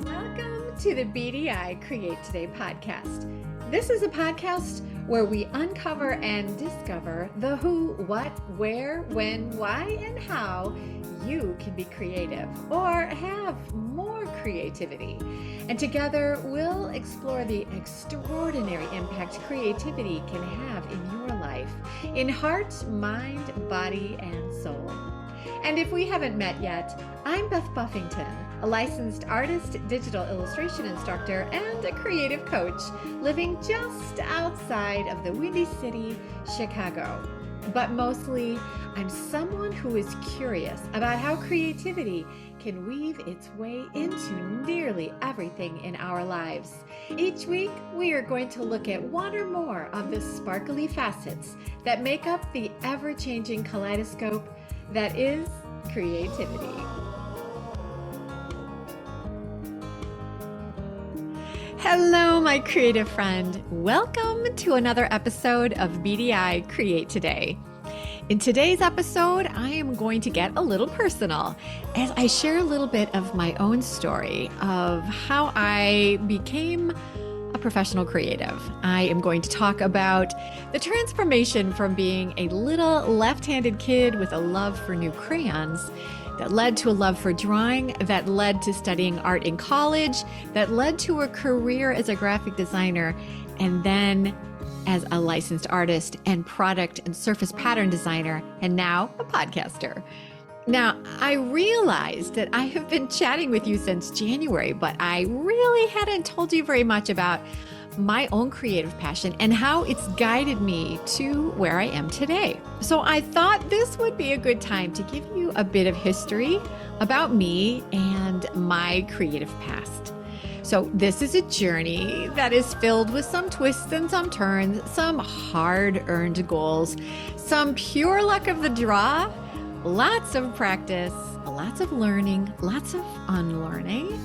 Welcome to the BDI Create Today podcast. This is a podcast where we uncover and discover the who, what, where, when, why, and how you can be creative or have more creativity. And together we'll explore the extraordinary impact creativity can have in your life, in heart, mind, body, and soul. And if we haven't met yet, I'm Beth Buffington, a licensed artist, digital illustration instructor, and a creative coach living just outside of the Windy City, Chicago. But mostly, I'm someone who is curious about how creativity can weave its way into nearly everything in our lives. Each week, we are going to look at one or more of the sparkly facets that make up the ever-changing kaleidoscope that is creativity. Hello, my creative friend. Welcome to another episode of BDI Create Today. In today's episode, I am going to get a little personal as I share a little bit of my own story of how I became a professional creative. I am going to talk about the transformation from being a little left-handed kid with a love for new crayons that led to a love for drawing, that led to studying art in college, that led to a career as a graphic designer, and then as a licensed artist and product and surface pattern designer, and now a podcaster. Now, I realized that I have been chatting with you since January, but I really hadn't told you very much about my own creative passion and how it's guided me to where I am today. So I thought this would be a good time to give you a bit of history about me and my creative past. So this is a journey that is filled with some twists and some turns, some hard-earned goals, some pure luck of the draw, lots of practice, lots of learning, lots of unlearning,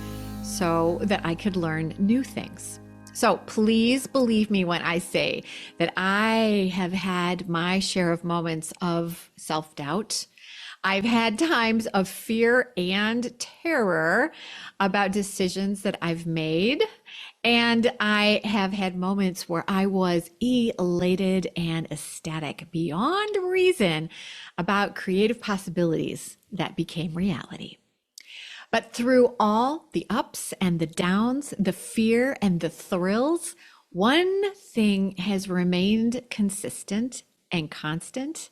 so that I could learn new things. So please believe me when I say that I have had my share of moments of self-doubt. I've had times of fear and terror about decisions that I've made. And I have had moments where I was elated and ecstatic beyond reason about creative possibilities that became reality. But through all the ups and the downs, the fear and the thrills, one thing has remained consistent and constant,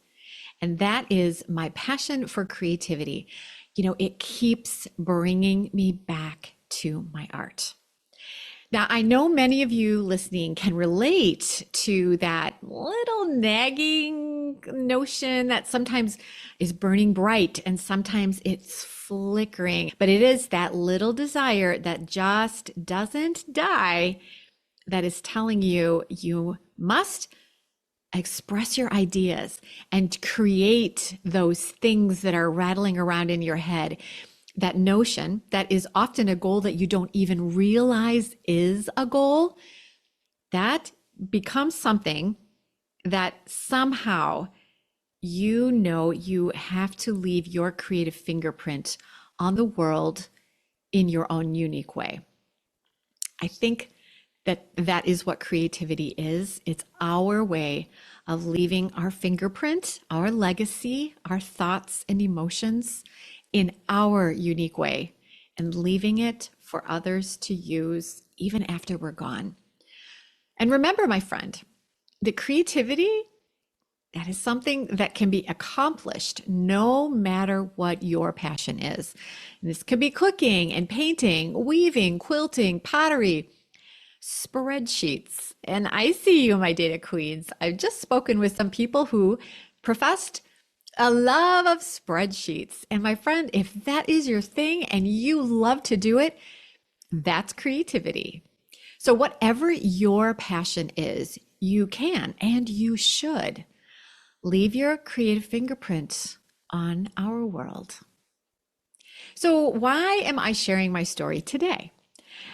and that is my passion for creativity. You know, it keeps bringing me back to my art. Now, I know many of you listening can relate to that little nagging notion that sometimes is burning bright and sometimes it's flickering, but it is that little desire that just doesn't die that is telling you you must express your ideas and create those things that are rattling around in your head. That notion that is often a goal that you don't even realize is a goal, that becomes something that somehow you know you have to leave your creative fingerprint on the world in your own unique way. I think that is what creativity is. It's our way of leaving our fingerprint, our legacy, our thoughts and emotions in our unique way and leaving it for others to use even after we're gone. And remember, my friend, that creativity, that is something that can be accomplished no matter what your passion is. And this could be cooking and painting, weaving, quilting, pottery, spreadsheets. And I see you, my data queens. I've just spoken with some people who professed a love of spreadsheets. And my friend, if that is your thing and you love to do it, that's creativity. So whatever your passion is, you can and you should leave your creative fingerprint on our world. So why am I sharing my story today?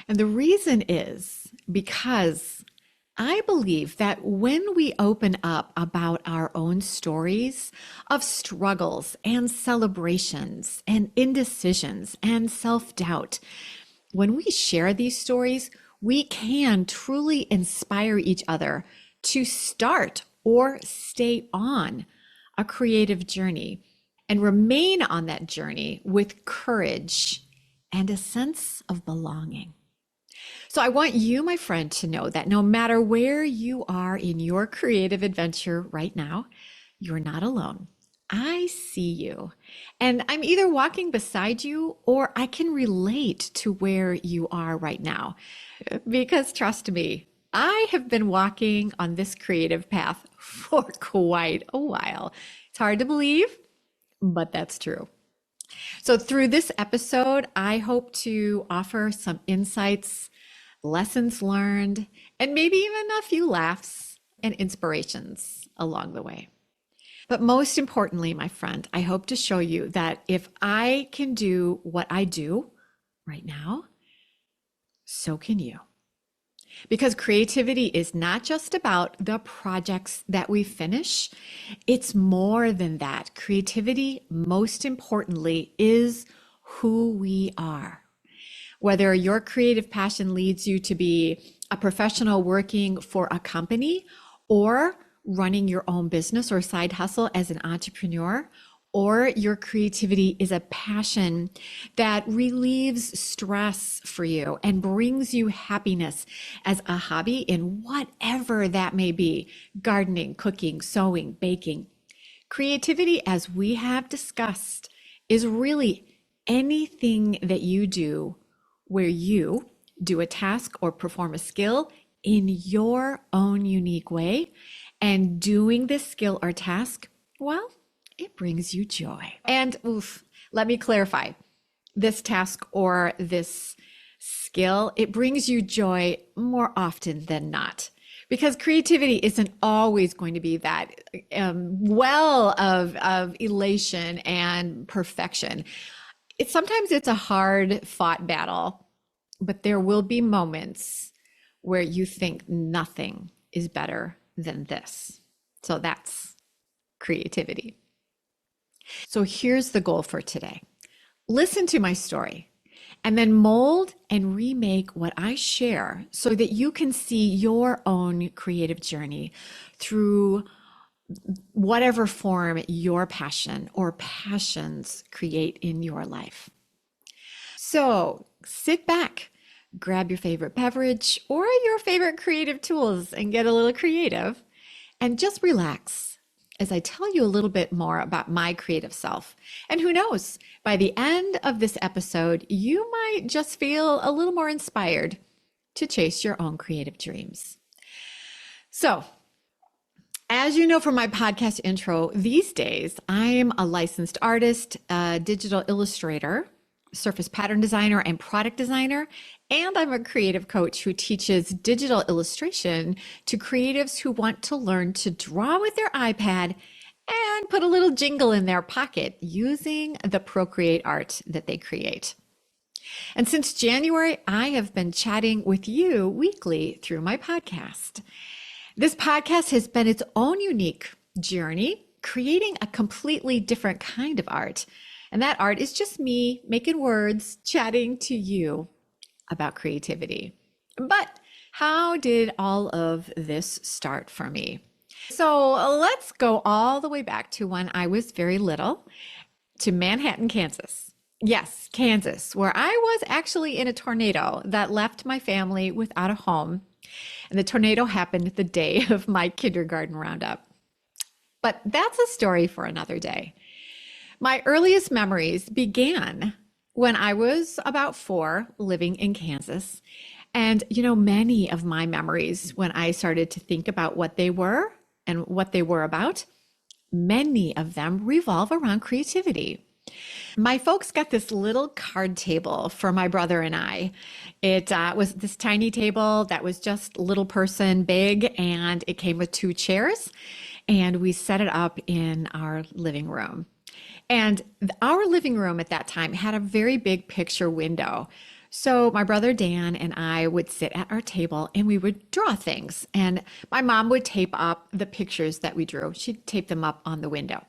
And the reason is because I believe that when we open up about our own stories of struggles and celebrations and indecisions and self-doubt, when we share these stories, we can truly inspire each other to start or stay on a creative journey and remain on that journey with courage and a sense of belonging. So I want you, my friend, to know that no matter where you are in your creative adventure right now, you're not alone. I see you, and I'm either walking beside you or I can relate to where you are right now. Because trust me, I have been walking on this creative path for quite a while. It's hard to believe, but that's true. So, through this episode, I hope to offer some insights, lessons learned, and maybe even a few laughs and inspirations along the way. But most importantly, my friend, I hope to show you that if I can do what I do right now, so can you. Because creativity is not just about the projects that we finish, it's more than that. Creativity, most importantly, is who we are. Whether your creative passion leads you to be a professional working for a company or running your own business or side hustle as an entrepreneur, or your creativity is a passion that relieves stress for you and brings you happiness as a hobby in whatever that may be, gardening, cooking, sewing, baking. Creativity, as we have discussed, is really anything that you do where you do a task or perform a skill in your own unique way. And doing this skill or task, well, it brings you joy. And let me clarify, this task or this skill, it brings you joy more often than not. Because creativity isn't always going to be that well of elation and perfection. Sometimes it's a hard fought battle, but there will be moments where you think nothing is better than this. So that's creativity. So here's the goal for today. Listen to my story and then mold and remake what I share so that you can see your own creative journey through whatever form your passion or passions create in your life. So sit back, grab your favorite beverage or your favorite creative tools and get a little creative and just relax as I tell you a little bit more about my creative self. And who knows, by the end of this episode, you might just feel a little more inspired to chase your own creative dreams. So, as you know from my podcast intro, these days I'm a licensed artist, a digital illustrator, surface pattern designer, and product designer. And I'm a creative coach who teaches digital illustration to creatives who want to learn to draw with their iPad and put a little jingle in their pocket using the Procreate art that they create. And since January, I have been chatting with you weekly through my podcast. This podcast has been its own unique journey, creating a completely different kind of art. And that art is just me making words, chatting to you about creativity. But how did all of this start for me? So let's go all the way back to when I was very little, to Manhattan, Kansas. Yes, Kansas, where I was actually in a tornado that left my family without a home. And the tornado happened the day of my kindergarten roundup. But that's a story for another day. My earliest memories began when I was about 4, living in Kansas. And, many of my memories, when I started to think about what they were and what they were about, many of them revolve around creativity. My folks got this little card table for my brother and I. It was this tiny table that was just little person big, and it came with 2 chairs, and we set it up in our living room. And our living room at that time had a very big picture window. So my brother Dan and I would sit at our table and we would draw things. And my mom would tape up the pictures that we drew. She'd tape them up on the window.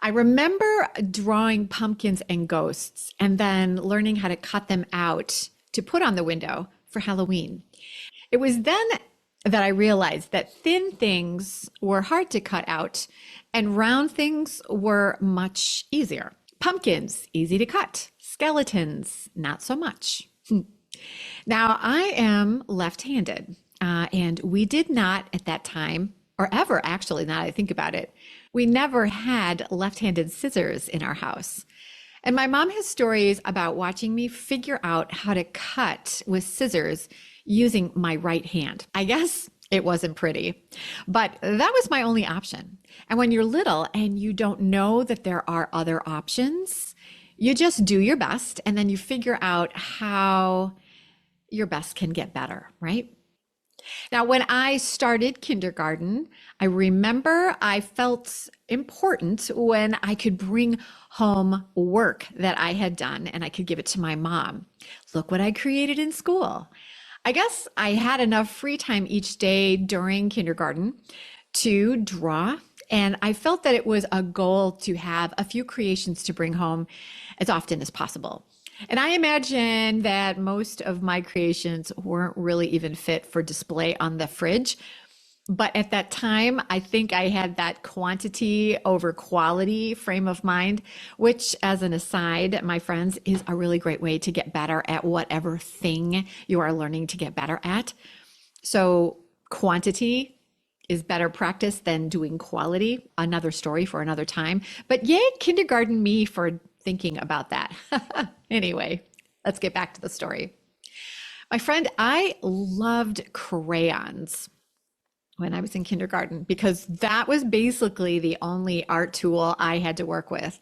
I remember drawing pumpkins and ghosts and then learning how to cut them out to put on the window for Halloween. It was then that I realized that thin things were hard to cut out and round things were much easier. Pumpkins, easy to cut. Skeletons, not so much. Now, I am left-handed, and we did not at that time, or ever actually, now that I think about it, we never had left-handed scissors in our house. And my mom has stories about watching me figure out how to cut with scissors using my right hand. I guess it wasn't pretty, but that was my only option. And when you're little and you don't know that there are other options, you just do your best and then you figure out how your best can get better, right? Now, when I started kindergarten, I remember I felt important when I could bring home work that I had done and I could give it to my mom. Look what I created in school. I guess I had enough free time each day during kindergarten to draw, and I felt that it was a goal to have a few creations to bring home as often as possible. And I imagine that most of my creations weren't really even fit for display on the fridge. But at that time, I think I had that quantity over quality frame of mind, which, as an aside, my friends, is a really great way to get better at whatever thing you are learning to get better at. So quantity is better practice than doing quality. Another story for another time. But yay, kindergarten me for thinking about that. Anyway, let's get back to the story. My friend, I loved crayons when I was in kindergarten because that was basically the only art tool I had to work with.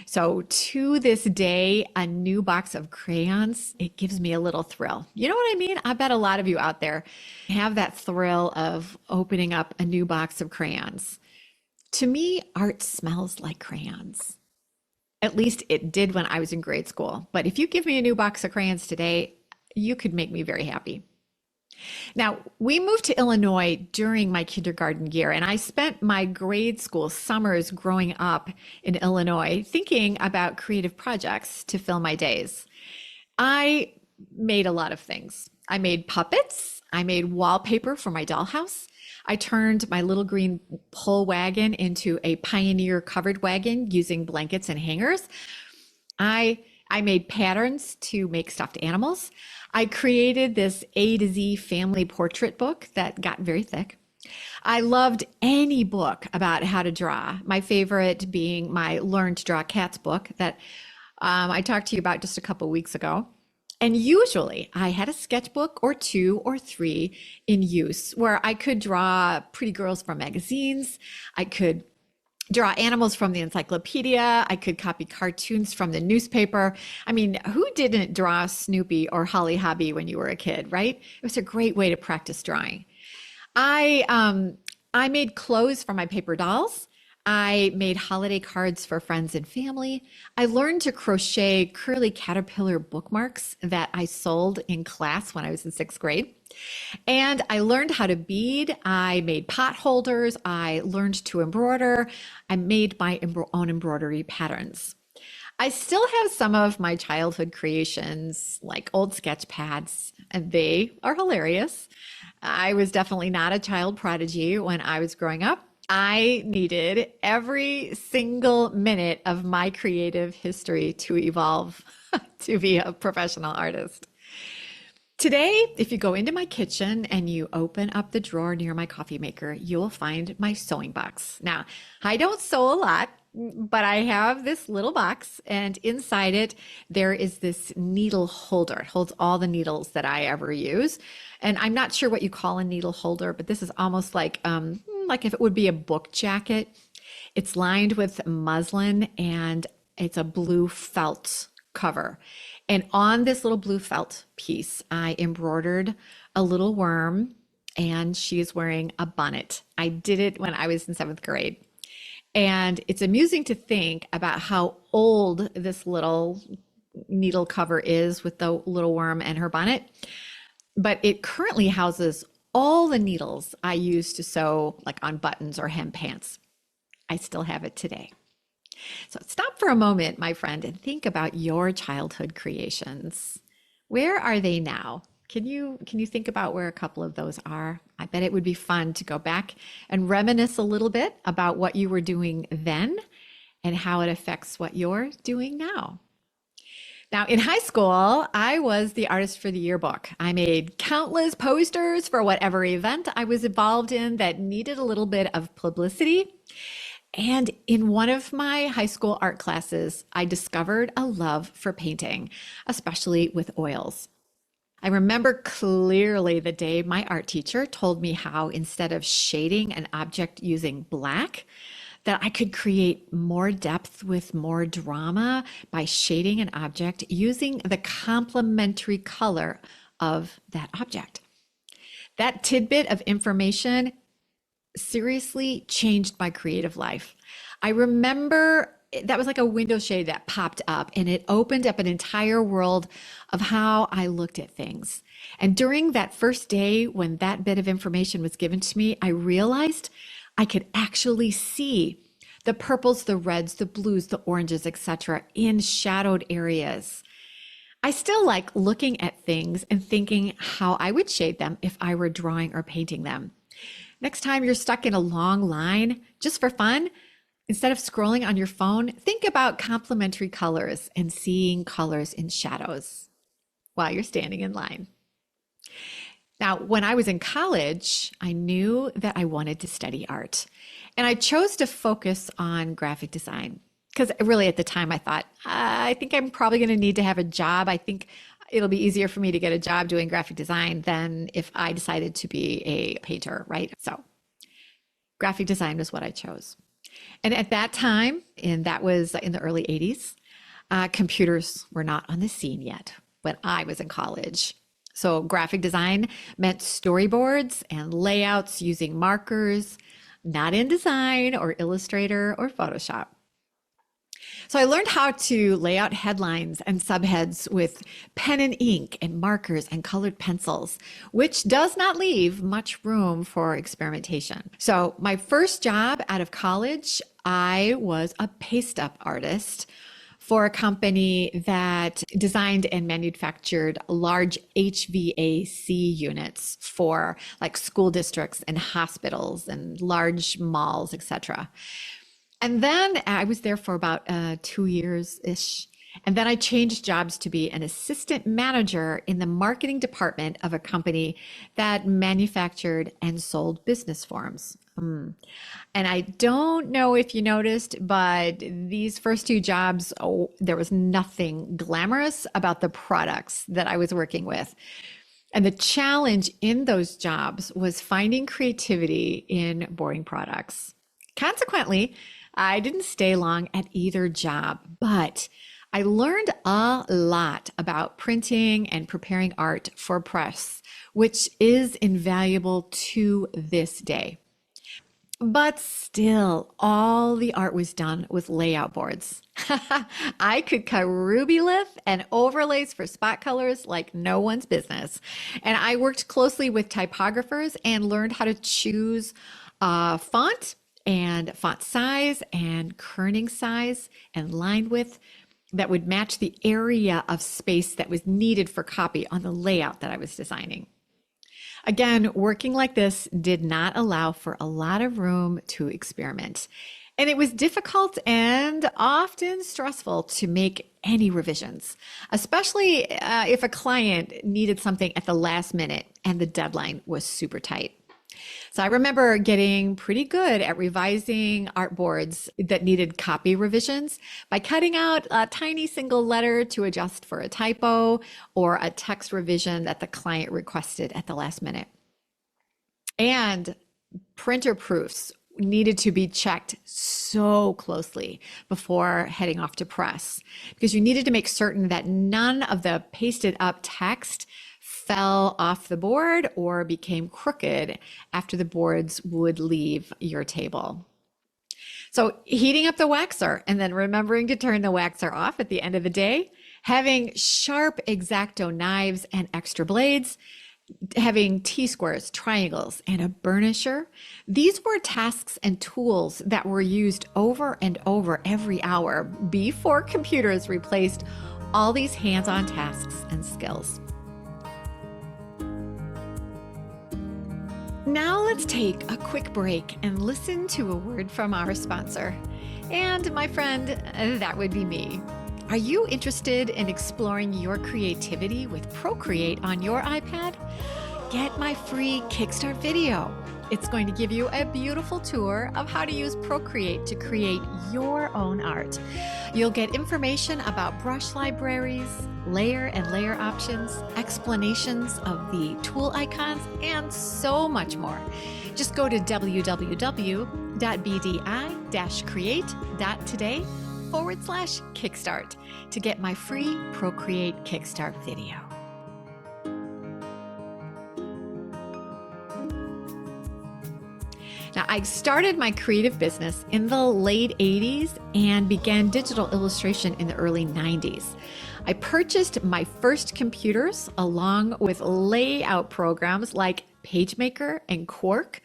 So to this day, a new box of crayons, it gives me a little thrill. You know what I mean? I bet a lot of you out there have that thrill of opening up a new box of crayons. To me, art smells like crayons. At least it did when I was in grade school. But if you give me a new box of crayons today, you could make me very happy. Now, we moved to Illinois during my kindergarten year, and I spent my grade school summers growing up in Illinois thinking about creative projects to fill my days. I made a lot of things. I made puppets. I made wallpaper for my dollhouse. I turned my little green pull wagon into a Pioneer covered wagon using blankets and hangers. I made patterns to make stuffed animals. I created this A to Z family portrait book that got very thick. I loved any book about how to draw, my favorite being my Learn to Draw Cats book that I talked to you about just a couple weeks ago. And usually I had a sketchbook or two or three in use where I could draw pretty girls from magazines. I could draw animals from the encyclopedia. I could copy cartoons from the newspaper. I mean, who didn't draw Snoopy or Holly Hobbie when you were a kid, right? It was a great way to practice drawing. I made clothes for my paper dolls. I made holiday cards for friends and family. I learned to crochet curly caterpillar bookmarks that I sold in class when I was in sixth grade. And I learned how to bead. I made pot holders. I learned to embroider. I made my own embroidery patterns. I still have some of my childhood creations, like old sketch pads, and they are hilarious. I was definitely not a child prodigy when I was growing up. I needed every single minute of my creative history to evolve to be a professional artist. Today, if you go into my kitchen and you open up the drawer near my coffee maker, you'll find my sewing box. Now, I don't sew a lot, but I have this little box, and inside it, there is this needle holder. It holds all the needles that I ever use. And I'm not sure what you call a needle holder, but this is almost like if it would be a book jacket. It's lined with muslin and it's a blue felt cover. And on this little blue felt piece, I embroidered a little worm and she's wearing a bonnet. I did it when I was in seventh grade. And it's amusing to think about how old this little needle cover is with the little worm and her bonnet. But it currently houses all the needles I used to sew like on buttons or hem pants. I still have it today. So stop for a moment, my friend, and think about your childhood creations. Where are they now? Can you think about where a couple of those are? I bet it would be fun to go back and reminisce a little bit about what you were doing then and how it affects what you're doing now. Now, in high school, I was the artist for the yearbook. I made countless posters for whatever event I was involved in that needed a little bit of publicity. And in one of my high school art classes, I discovered a love for painting, especially with oils. I remember clearly the day my art teacher told me how instead of shading an object using black, that I could create more depth with more drama by shading an object using the complementary color of that object. That tidbit of information seriously changed my creative life. I remember that was like a window shade that popped up and it opened up an entire world of how I looked at things. And during that first day when that bit of information was given to me, I realized I could actually see the purples, the reds, the blues, the oranges, etc. in shadowed areas. I still like looking at things and thinking how I would shade them if I were drawing or painting them. Next time you're stuck in a long line, just for fun, instead of scrolling on your phone, think about complementary colors and seeing colors in shadows while you're standing in line. Now, when I was in college, I knew that I wanted to study art, and I chose to focus on graphic design because really at the time I thought, I think I'm probably going to need to have a job. I think it'll be easier for me to get a job doing graphic design than if I decided to be a painter, right? So graphic design was what I chose. And at that time, and that was in the early 80s, computers were not on the scene yet when I was in college. So graphic design meant storyboards and layouts using markers, not InDesign or Illustrator or Photoshop. So I learned how to lay out headlines and subheads with pen and ink and markers and colored pencils, which does not leave much room for experimentation. So my first job out of college, I was a paste up artist for a company that designed and manufactured large HVAC units for like school districts and hospitals and large malls, etc. And then I was there for about 2 years-ish. And then I changed jobs to be an assistant manager in the marketing department of a company that manufactured and sold business forms. And I don't know if you noticed, but these first two jobs, there was nothing glamorous about the products that I was working with. And the challenge in those jobs was finding creativity in boring products. Consequently, I didn't stay long at either job, but I learned a lot about printing and preparing art for press, which is invaluable to this day. But still, all the art was done with layout boards. I could cut ruby leaf and overlays for spot colors like no one's business. And I worked closely with typographers and learned how to choose font and font size and kerning size and line width that would match the area of space that was needed for copy on the layout that I was designing. Again, working like this did not allow for a lot of room to experiment. And it was difficult and often stressful to make any revisions, especially if a client needed something at the last minute and the deadline was super tight. So I remember getting pretty good at revising art boards that needed copy revisions by cutting out a tiny single letter to adjust for a typo or a text revision that the client requested at the last minute. And printer proofs needed to be checked so closely before heading off to press because you needed to make certain that none of the pasted up text fell off the board or became crooked after the boards would leave your table. So heating up the waxer and then remembering to turn the waxer off at the end of the day, having sharp X-Acto knives and extra blades, having T-squares, triangles, and a burnisher. These were tasks and tools that were used over and over every hour before computers replaced all these hands-on tasks and skills. Now let's take a quick break and listen to a word from our sponsor. And my friend, that would be me. Are you interested in exploring your creativity with Procreate on your iPad? Get my free Kickstart video. It's going to give you a beautiful tour of how to use Procreate to create your own art. You'll get information about brush libraries, layer and layer options, explanations of the tool icons, and so much more. Just go to www.bdi-create.today/Kickstart to get my free Procreate Kickstart video. Now, I started my creative business in the late 80s and began digital illustration in the early 90s. I purchased my first computers along with layout programs like PageMaker and Quark,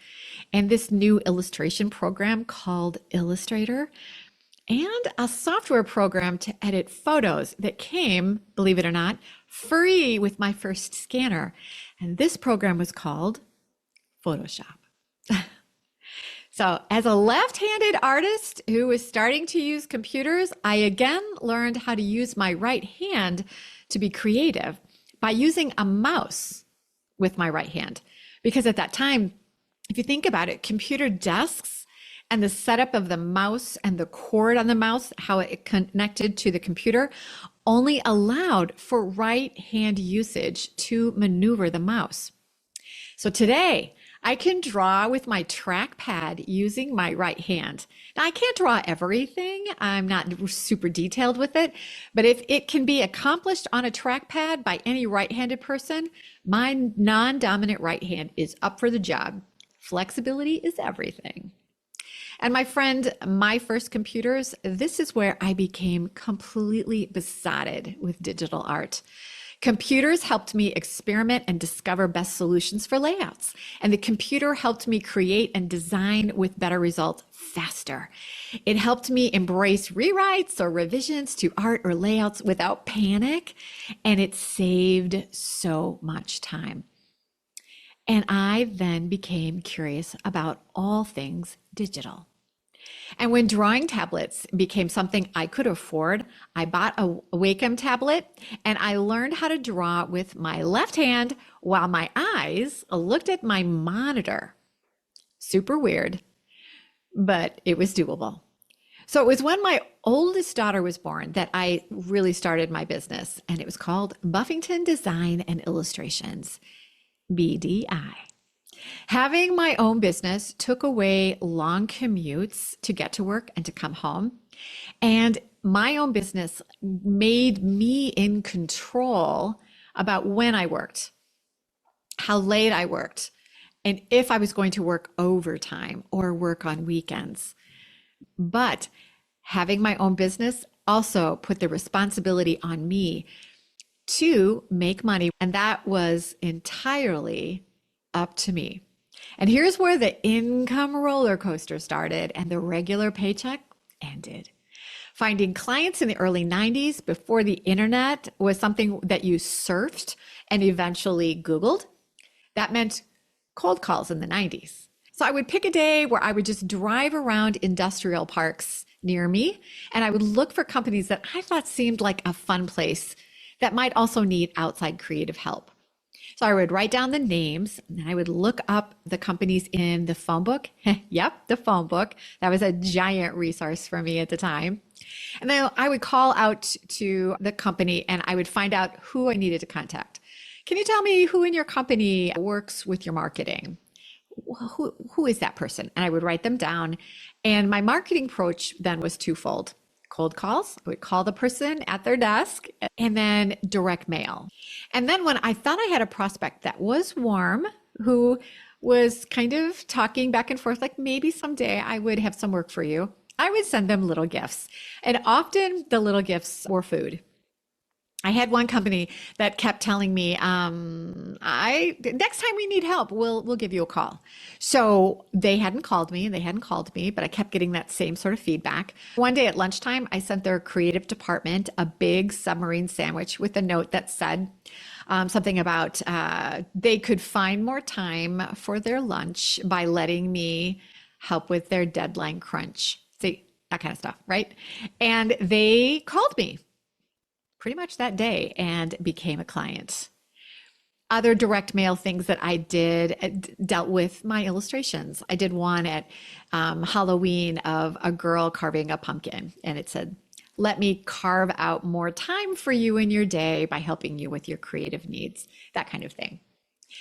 and this new illustration program called Illustrator, and a software program to edit photos that came, believe it or not, free with my first scanner. And this program was called Photoshop. So as a left-handed artist who was starting to use computers, I again learned how to use my right hand to be creative by using a mouse with my right hand. Because at that time, if you think about it, computer desks and the setup of the mouse and the cord on the mouse, how it connected to the computer, only allowed for right hand usage to maneuver the mouse. So today, I can draw with my trackpad using my right hand. Now, I can't draw everything. I'm not super detailed with it, but if it can be accomplished on a trackpad by any right-handed person, my non-dominant right hand is up for the job. Flexibility is everything. And my friend, my first computers, this is where I became completely besotted with digital art. Computers helped me experiment and discover best solutions for layouts. And the computer helped me create and design with better results faster. It helped me embrace rewrites or revisions to art or layouts without panic. And it saved so much time. And I then became curious about all things digital. And when drawing tablets became something I could afford, I bought a Wacom tablet and I learned how to draw with my left hand while my eyes looked at my monitor. Super weird, but it was doable. So it was when my oldest daughter was born that I really started my business, and it was called Buffington Design and Illustrations, BDI. Having my own business took away long commutes to get to work and to come home. And my own business made me in control about when I worked, how late I worked, and if I was going to work overtime or work on weekends. But having my own business also put the responsibility on me to make money, and that was entirely up to me. And here's where the income roller coaster started and the regular paycheck ended. Finding clients in the early 90s before the internet was something that you surfed and eventually Googled. That meant cold calls in the 90s. So I would pick a day where I would just drive around industrial parks near me, and I would look for companies that I thought seemed like a fun place that might also need outside creative help. So I would write down the names and then I would look up the companies in the phone book. Yep, the phone book. That was a giant resource for me at the time. And then I would call out to the company and I would find out who I needed to contact. Can you tell me who in your company works with your marketing? Who is that person? And I would write them down. And my marketing approach then was twofold. Cold calls, I would call the person at their desk, and then direct mail. And then when I thought I had a prospect that was warm, who was kind of talking back and forth, like maybe someday I would have some work for you, I would send them little gifts. And often the little gifts were food. I had one company that kept telling me, I next time we need help, we'll give you a call. So they hadn't called me, but I kept getting that same sort of feedback. One day at lunchtime, I sent their creative department a big submarine sandwich with a note that said something about they could find more time for their lunch by letting me help with their deadline crunch. See, that kind of stuff, right? And they called me pretty much that day and became a client. Other direct mail things that I did dealt with my illustrations. I did one at Halloween of a girl carving a pumpkin, and it said, "Let me carve out more time for you in your day by helping you with your creative needs," that kind of thing.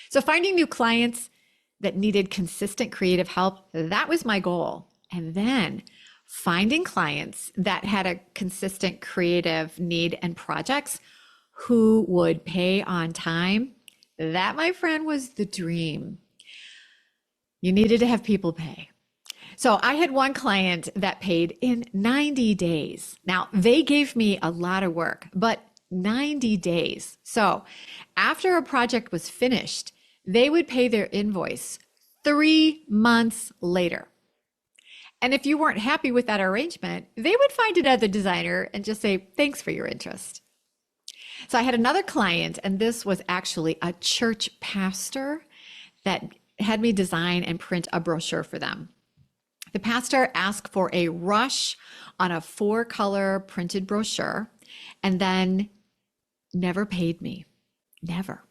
So finding new clients that needed consistent creative help, that was my goal. And then finding clients that had a consistent creative need and projects who would pay on time, that, my friend, was the dream. You needed to have people pay. So I had one client that paid in 90 days. Now, they gave me a lot of work, but 90 days. So after a project was finished, they would pay their invoice 3 months later. And if you weren't happy with that arrangement, they would find another designer and just say, "Thanks for your interest." So I had another client, and this was actually a church pastor that had me design and print a brochure for them. The pastor asked for a rush on a 4-color printed brochure and then never paid me. Never.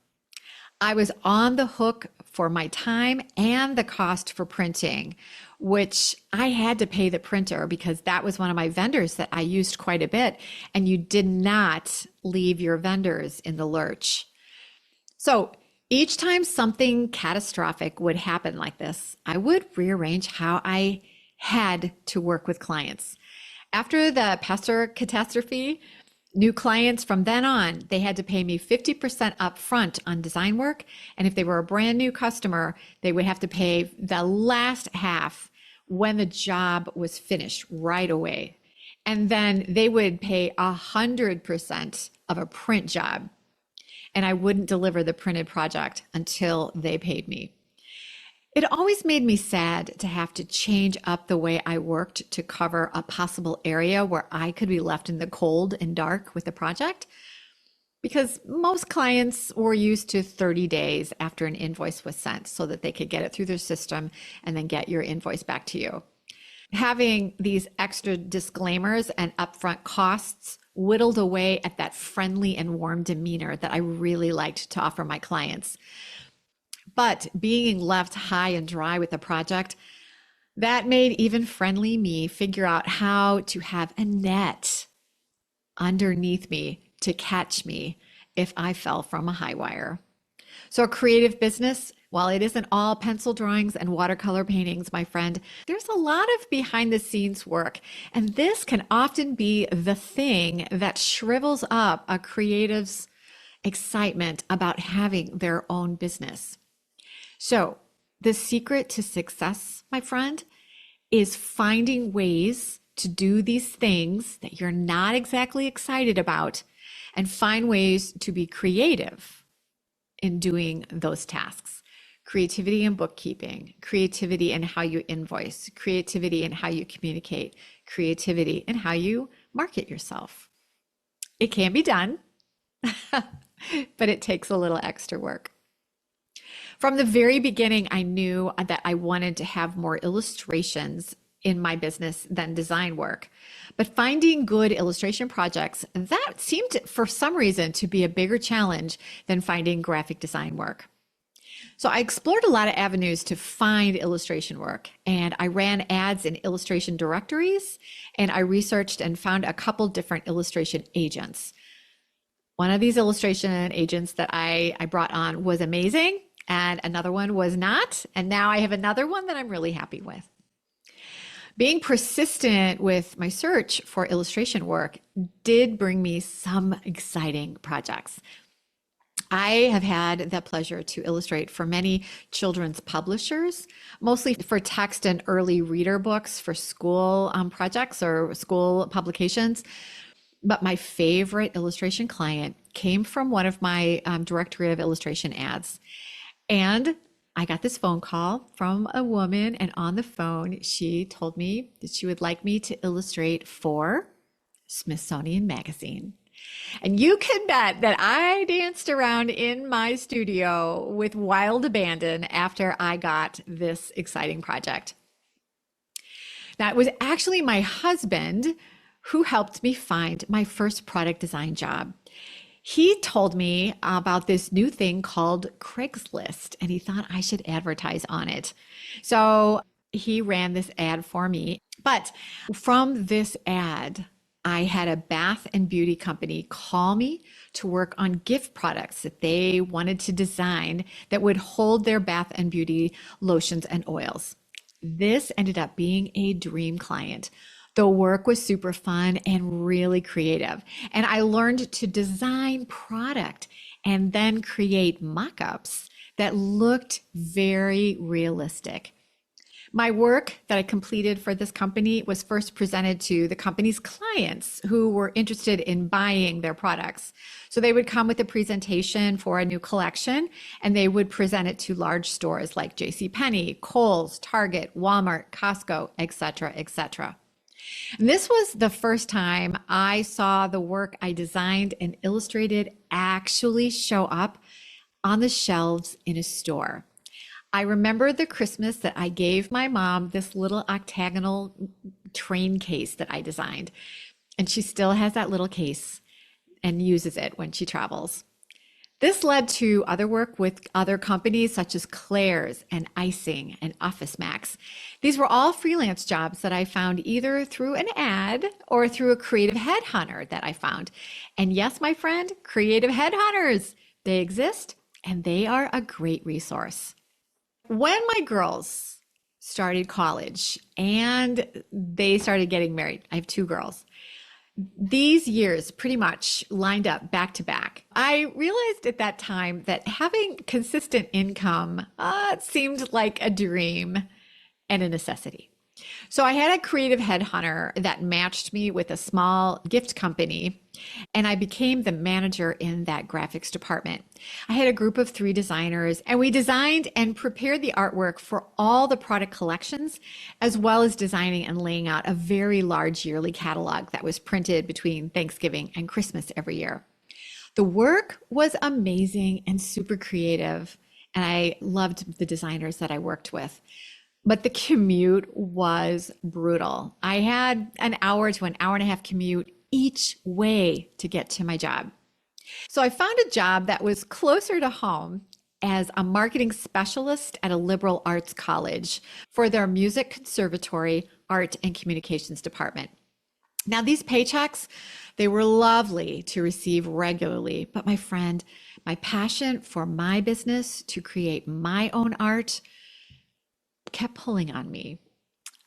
I was on the hook for my time and the cost for printing, which I had to pay the printer because that was one of my vendors that I used quite a bit. And you did not leave your vendors in the lurch. So each time something catastrophic would happen like this, I would rearrange how I had to work with clients. After the pastor catastrophe, new clients from then on, they had to pay me 50% upfront on design work. And if they were a brand new customer, they would have to pay the last half when the job was finished right away. And then they would pay 100% of a print job. And I wouldn't deliver the printed project until they paid me. It always made me sad to have to change up the way I worked to cover a possible area where I could be left in the cold and dark with the project, because most clients were used to 30 days after an invoice was sent so that they could get it through their system and then get your invoice back to you. Having these extra disclaimers and upfront costs whittled away at that friendly and warm demeanor that I really liked to offer my clients. But being left high and dry with a project, that made even friendly me figure out how to have a net underneath me to catch me if I fell from a high wire. So a creative business, while it isn't all pencil drawings and watercolor paintings, my friend, there's a lot of behind the scenes work. And this can often be the thing that shrivels up a creative's excitement about having their own business. So the secret to success, my friend, is finding ways to do these things that you're not exactly excited about and find ways to be creative in doing those tasks. Creativity in bookkeeping, creativity in how you invoice, creativity in how you communicate, creativity in how you market yourself. It can be done, but it takes a little extra work. From the very beginning, I knew that I wanted to have more illustrations in my business than design work. But finding good illustration projects, that seemed for some reason to be a bigger challenge than finding graphic design work. So I explored a lot of avenues to find illustration work, and I ran ads in illustration directories, and I researched and found a couple different illustration agents. One of these illustration agents that I brought on was amazing, and another one was not. And now I have another one that I'm really happy with. Being persistent with my search for illustration work did bring me some exciting projects. I have had the pleasure to illustrate for many children's publishers, mostly for text and early reader books for school projects or school publications. But my favorite illustration client came from one of my directory of illustration ads. And I got this phone call from a woman, and on the phone, she told me that she would like me to illustrate for Smithsonian Magazine. And you can bet that I danced around in my studio with wild abandon after I got this exciting project. Now, it was actually my husband who helped me find my first product design job. He told me about this new thing called Craigslist, and he thought I should advertise on it. So he ran this ad for me. But from this ad, I had a bath and beauty company call me to work on gift products that they wanted to design that would hold their bath and beauty lotions and oils. This ended up being a dream client. The work was super fun and really creative. And I learned to design product and then create mock-ups that looked very realistic. My work that I completed for this company was first presented to the company's clients who were interested in buying their products. So they would come with a presentation for a new collection, and they would present it to large stores like JCPenney, Kohl's, Target, Walmart, Costco, etc., etc. And this was the first time I saw the work I designed and illustrated actually show up on the shelves in a store. I remember the Christmas that I gave my mom this little octagonal train case that I designed, and she still has that little case and uses it when she travels. This led to other work with other companies such as Claire's and Icing and Office Max. These were all freelance jobs that I found either through an ad or through a creative headhunter that I found. And yes, my friend, creative headhunters, they exist and they are a great resource. When my girls started college and they started getting married, I have two girls. These years pretty much lined up back to back. I realized at that time that having consistent income seemed like a dream and a necessity. So I had a creative headhunter that matched me with a small gift company, and I became the manager in that graphics department. I had a group of 3 designers, and we designed and prepared the artwork for all the product collections, as well as designing and laying out a very large yearly catalog that was printed between Thanksgiving and Christmas every year. The work was amazing and super creative, and I loved the designers that I worked with. But the commute was brutal. I had an hour to an hour and a half commute each way to get to my job. So I found a job that was closer to home as a marketing specialist at a liberal arts college for their music conservatory, art and communications department. Now, these paychecks, they were lovely to receive regularly, but my friend, my passion for my business to create my own art kept pulling on me.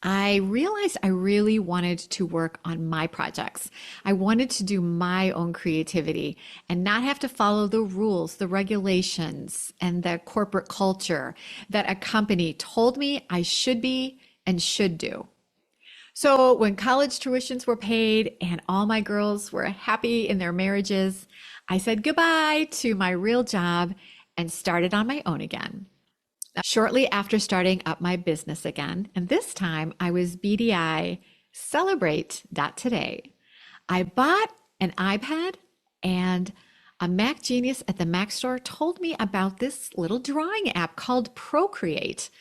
I realized I really wanted to work on my projects. I wanted to do my own creativity and not have to follow the rules, the regulations, and the corporate culture that a company told me I should be and should do. So when college tuitions were paid and all my girls were happy in their marriages, I said goodbye to my real job and started on my own again. Shortly after starting up my business again, and this time I was BDI Create.today, I bought an iPad, and a Mac genius at the Mac store told me about this little drawing app called Procreate.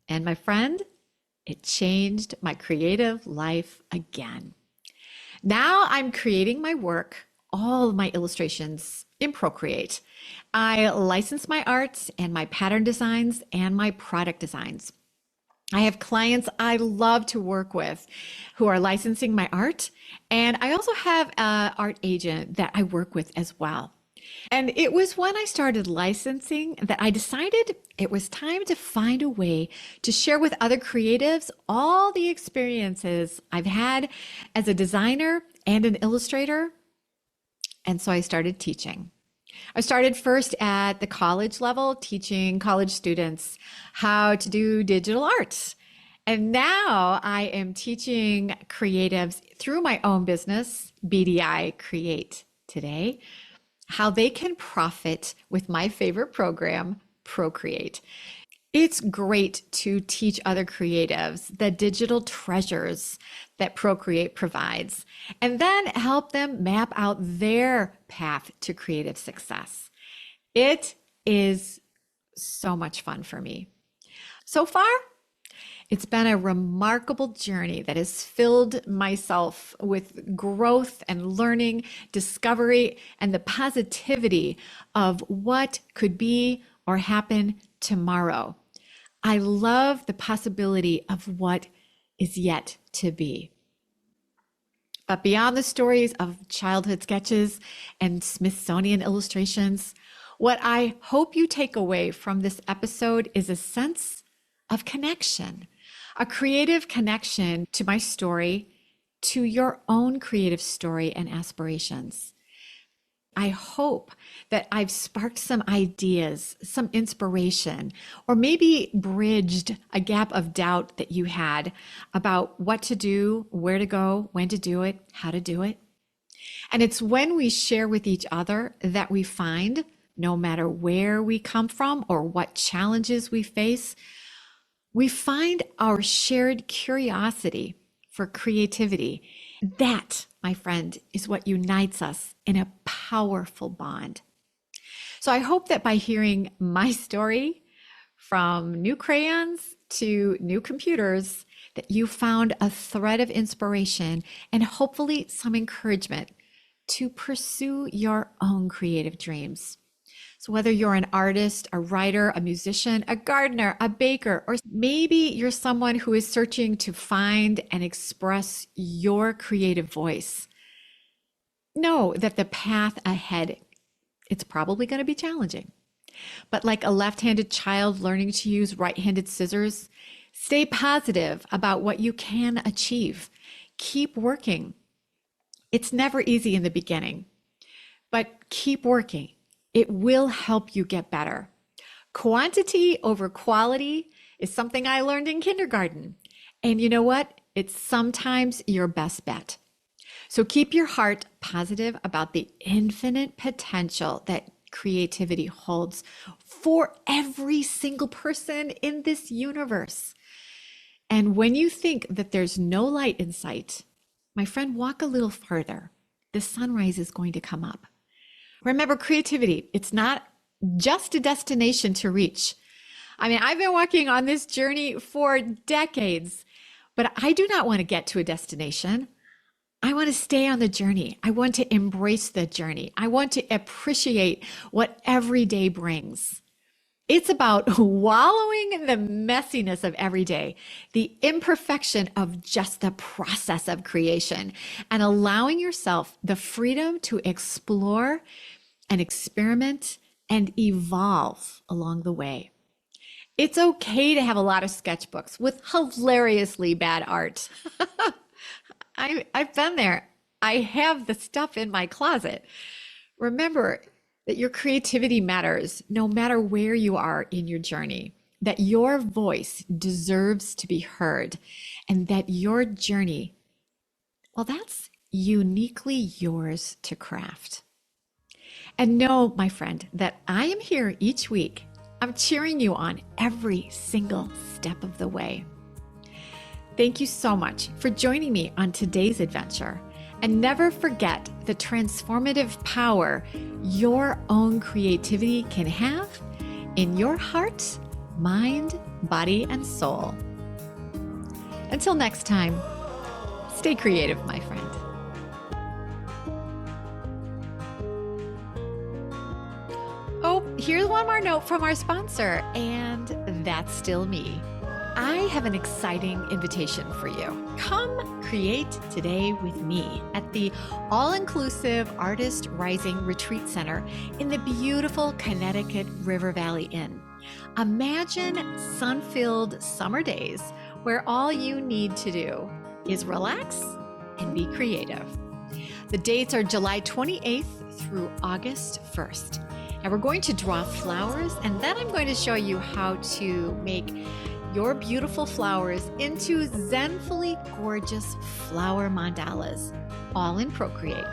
And my friend, it changed my creative life again. Now I'm creating my work, all of my illustrations in Procreate. I license my arts and my pattern designs and my product designs. I have clients I love to work with who are licensing my art, and I also have an art agent that I work with as well. And it was when I started licensing that I decided it was time to find a way to share with other creatives all the experiences I've had as a designer and an illustrator. And so I started teaching. I started first at the college level, teaching college students how to do digital arts. And now I am teaching creatives through my own business, BDI Create.today, how they can profit with my favorite program, Procreate. It's great to teach other creatives the digital treasures that Procreate provides, and then help them map out their path to creative success. It is so much fun for me. So far, it's been a remarkable journey that has filled myself with growth and learning, discovery, and the positivity of what could be or happen tomorrow. I love the possibility of what is yet to be. But beyond the stories of childhood sketches and Smithsonian illustrations, what I hope you take away from this episode is a sense of connection, a creative connection to my story, to your own creative story and aspirations. I hope that I've sparked some ideas, some inspiration, or maybe bridged a gap of doubt that you had about what to do, where to go, when to do it, how to do it. And it's when we share with each other that we find, no matter where we come from or what challenges we face, we find our shared curiosity for creativity. That, my friend, is what unites us in a powerful bond. So I hope that by hearing my story, from new crayons to new computers, that you found a thread of inspiration and hopefully some encouragement to pursue your own creative dreams. So whether you're an artist, a writer, a musician, a gardener, a baker, or maybe you're someone who is searching to find and express your creative voice, know that the path ahead, it's probably going to be challenging. But like a left-handed child learning to use right-handed scissors, stay positive about what you can achieve. Keep working. It's never easy in the beginning, but keep working. It will help you get better. Quantity over quality is something I learned in kindergarten. And you know what? It's sometimes your best bet. So keep your heart positive about the infinite potential that creativity holds for every single person in this universe. And when you think that there's no light in sight, my friend, walk a little further. The sunrise is going to come up. Remember, creativity, it's not just a destination to reach. I mean, I've been walking on this journey for decades, but I do not want to get to a destination. I want to stay on the journey. I want to embrace the journey. I want to appreciate what every day brings. It's about wallowing in the messiness of every day, the imperfection of just the process of creation, and allowing yourself the freedom to explore and experiment and evolve along the way. It's okay to have a lot of sketchbooks with hilariously bad art. I've been there. I have the stuff in my closet. Remember that your creativity matters no matter where you are in your journey, that your voice deserves to be heard, and that your journey, well, that's uniquely yours to craft. And know, my friend, that I am here each week. I'm cheering you on every single step of the way. Thank you so much for joining me on today's adventure. And never forget the transformative power your own creativity can have in your heart, mind, body, and soul. Until next time, stay creative, my friend. Oh, here's one more note from our sponsor, and that's still me. I have an exciting invitation for you. Come create today with me at the all-inclusive Artist Rising Retreat Center in the beautiful Connecticut River Valley Inn. Imagine sun-filled summer days where all you need to do is relax and be creative. The dates are July 28th through August 1st. And we're going to draw flowers, and then I'm going to show you how to make your beautiful flowers into zenfully gorgeous flower mandalas, all in Procreate.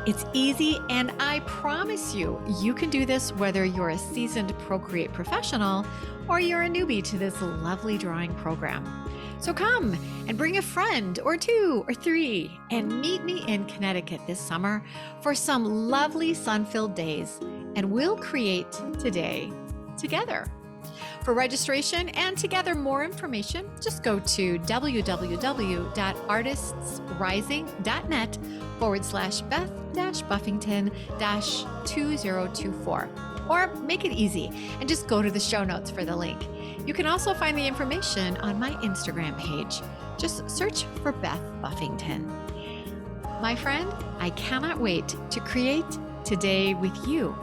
It's easy, and I promise you, you can do this whether you're a seasoned Procreate professional or you're a newbie to this lovely drawing program. So come and bring a friend or two or three and meet me in Connecticut this summer for some lovely sun-filled days, and we'll create today together. For registration and to gather more information, just go to www.artistsrising.net/Beth-Buffington-2024. Or make it easy and just go to the show notes for the link. You can also find the information on my Instagram page. Just search for Beth Buffington. My friend, I cannot wait to create today with you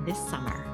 this summer.